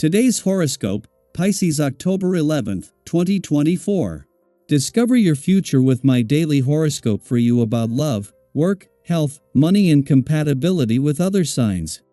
Today's horoscope, Pisces October 11th, 2024. Discover your future with my daily horoscope for you about love, work, health, money and compatibility with other signs.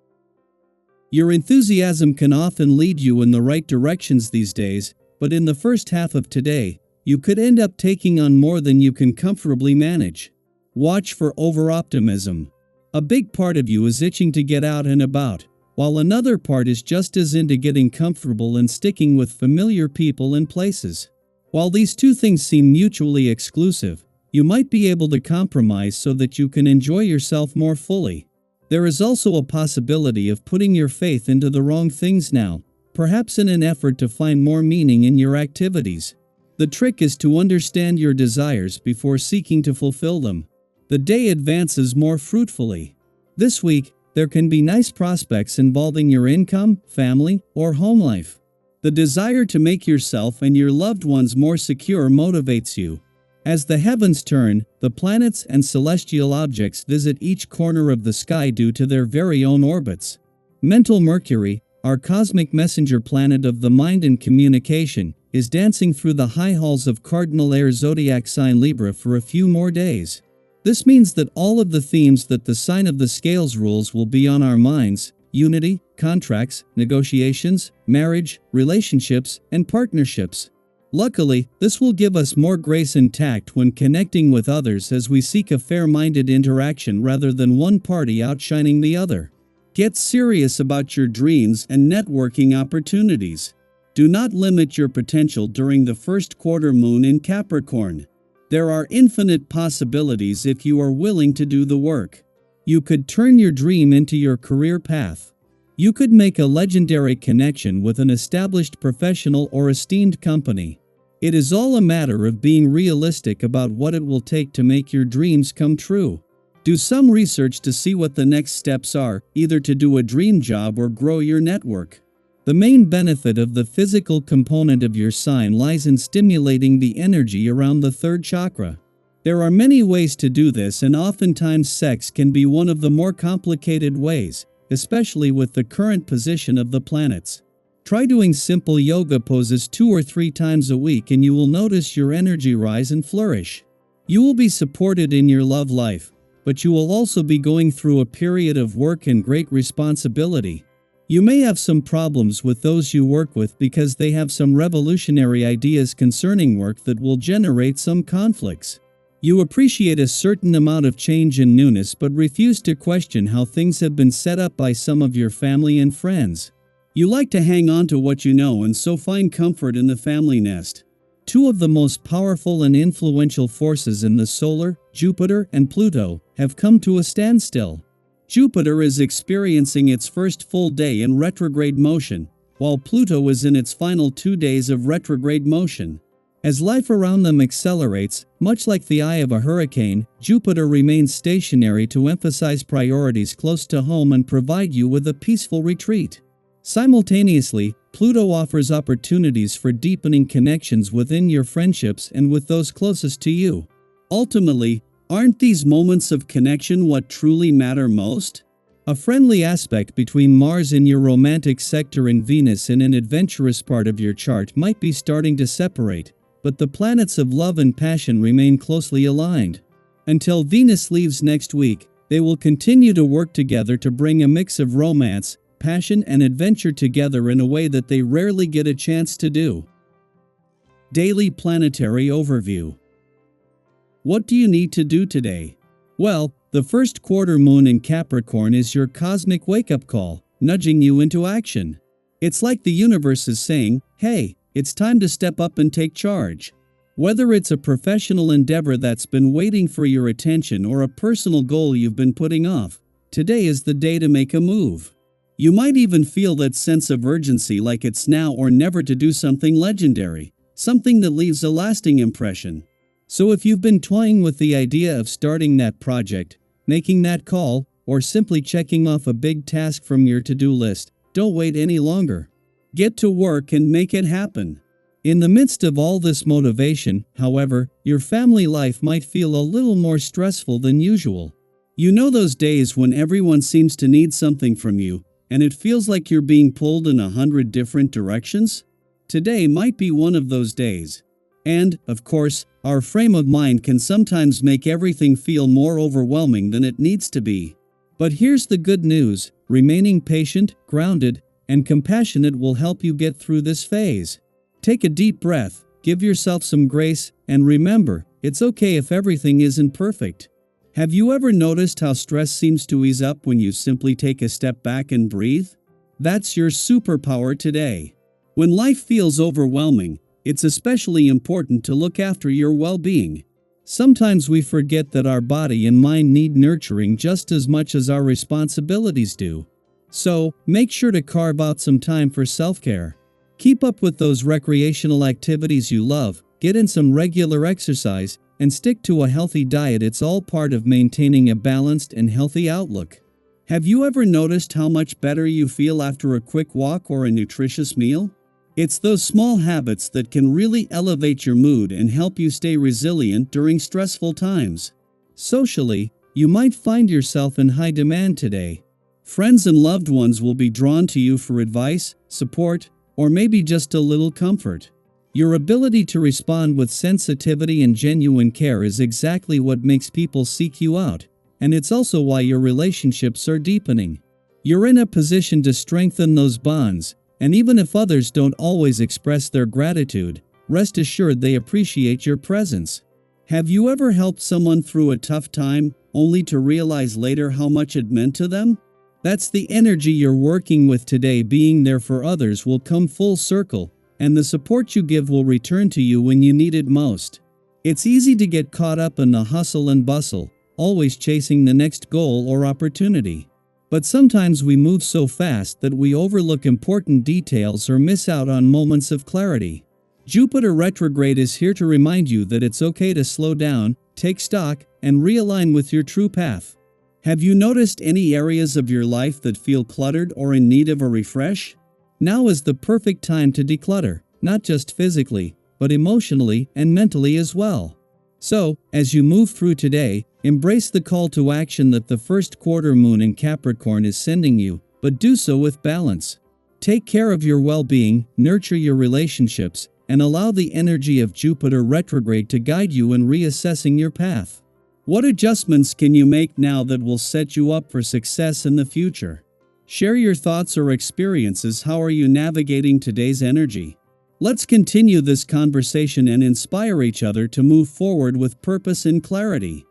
Your enthusiasm can often lead you in the right directions these days, but in the first half of today, you could end up taking on more than you can comfortably manage. Watch for over-optimism. A big part of you is itching to get out and about, while another part is just as into getting comfortable and sticking with familiar people and places. While these two things seem mutually exclusive, you might be able to compromise so that you can enjoy yourself more fully. There is also a possibility of putting your faith into the wrong things now, perhaps in an effort to find more meaning in your activities. The trick is to understand your desires before seeking to fulfill them. The day advances more fruitfully. This week, there can be nice prospects involving your income, family, or home life. The desire to make yourself and your loved ones more secure motivates you. As the heavens turn, the planets and celestial objects visit each corner of the sky due to their very own orbits. Mental Mercury, our cosmic messenger planet of the mind and communication, is dancing through the high halls of cardinal air zodiac sign Libra for a few more days. This means that all of the themes that the sign of the scales rules will be on our minds: unity, contracts, negotiations, marriage, relationships, and partnerships. Luckily, this will give us more grace and tact when connecting with others as we seek a fair-minded interaction rather than one party outshining the other. Get serious about your dreams and networking opportunities. Do not limit your potential during the first quarter moon in Capricorn. There are infinite possibilities if you are willing to do the work. You could turn your dream into your career path. You could make a legendary connection with an established professional or esteemed company. It is all a matter of being realistic about what it will take to make your dreams come true. Do some research to see what the next steps are, either to do a dream job or grow your network. The main benefit of the physical component of your sign lies in stimulating the energy around the third chakra. There are many ways to do this, and oftentimes sex can be one of the more complicated ways, especially with the current position of the planets. Try doing simple yoga poses 2 or 3 times a week and you will notice your energy rise and flourish. You will be supported in your love life, but you will also be going through a period of work and great responsibility. You may have some problems with those you work with because they have some revolutionary ideas concerning work that will generate some conflicts. You appreciate a certain amount of change and newness but refuse to question how things have been set up by some of your family and friends. You like to hang on to what you know and so find comfort in the family nest. Two of the most powerful and influential forces in the solar, Jupiter and Pluto, have come to a standstill. Jupiter is experiencing its first full day in retrograde motion, while Pluto is in its final 2 days of retrograde motion. As life around them accelerates, much like the eye of a hurricane, Jupiter remains stationary to emphasize priorities close to home and provide you with a peaceful retreat. Simultaneously, Pluto offers opportunities for deepening connections within your friendships and with those closest to you. Ultimately, aren't these moments of connection what truly matter most? A friendly aspect between Mars in your romantic sector and Venus in an adventurous part of your chart might be starting to separate, but the planets of love and passion remain closely aligned. Until Venus leaves next week, they will continue to work together to bring a mix of romance, passion, and adventure together in a way that they rarely get a chance to do. Daily Planetary Overview. What do you need to do today? Well, the first quarter moon in Capricorn is your cosmic wake-up call, nudging you into action. It's like the universe is saying, hey, it's time to step up and take charge. Whether it's a professional endeavor that's been waiting for your attention or a personal goal you've been putting off, today is the day to make a move. You might even feel that sense of urgency, like it's now or never to do something legendary, something that leaves a lasting impression. So if you've been toying with the idea of starting that project, making that call, or simply checking off a big task from your to-do list, don't wait any longer. Get to work and make it happen. In the midst of all this motivation, however, your family life might feel a little more stressful than usual. You know those days when everyone seems to need something from you, and it feels like you're being pulled in 100 different directions? Today might be one of those days. And, of course, our frame of mind can sometimes make everything feel more overwhelming than it needs to be. But here's the good news: remaining patient, grounded, and compassionate will help you get through this phase. Take a deep breath, give yourself some grace, and remember, it's okay if everything isn't perfect. Have you ever noticed how stress seems to ease up when you simply take a step back and breathe? That's your superpower today. When life feels overwhelming, it's especially important to look after your well-being. Sometimes we forget that our body and mind need nurturing just as much as our responsibilities do. So, make sure to carve out some time for self-care. Keep up with those recreational activities you love, get in some regular exercise, and stick to a healthy diet. It's all part of maintaining a balanced and healthy outlook. Have you ever noticed how much better you feel after a quick walk or a nutritious meal? It's those small habits that can really elevate your mood and help you stay resilient during stressful times. Socially, you might find yourself in high demand today. Friends and loved ones will be drawn to you for advice, support, or maybe just a little comfort. Your ability to respond with sensitivity and genuine care is exactly what makes people seek you out, and it's also why your relationships are deepening. You're in a position to strengthen those bonds, and even if others don't always express their gratitude, rest assured they appreciate your presence. Have you ever helped someone through a tough time, only to realize later how much it meant to them? That's the energy you're working with today. Being there for others will come full circle, and the support you give will return to you when you need it most. It's easy to get caught up in the hustle and bustle, always chasing the next goal or opportunity. But sometimes we move so fast that we overlook important details or miss out on moments of clarity. Jupiter retrograde is here to remind you that it's okay to slow down, take stock, and realign with your true path. Have you noticed any areas of your life that feel cluttered or in need of a refresh? Now is the perfect time to declutter, not just physically, but emotionally and mentally as well. So, as you move through today, embrace the call to action that the first quarter moon in Capricorn is sending you, but do so with balance. Take care of your well-being, nurture your relationships, and allow the energy of Jupiter retrograde to guide you in reassessing your path. What adjustments can you make now that will set you up for success in the future? Share your thoughts or experiences. How are you navigating today's energy? Let's continue this conversation and inspire each other to move forward with purpose and clarity.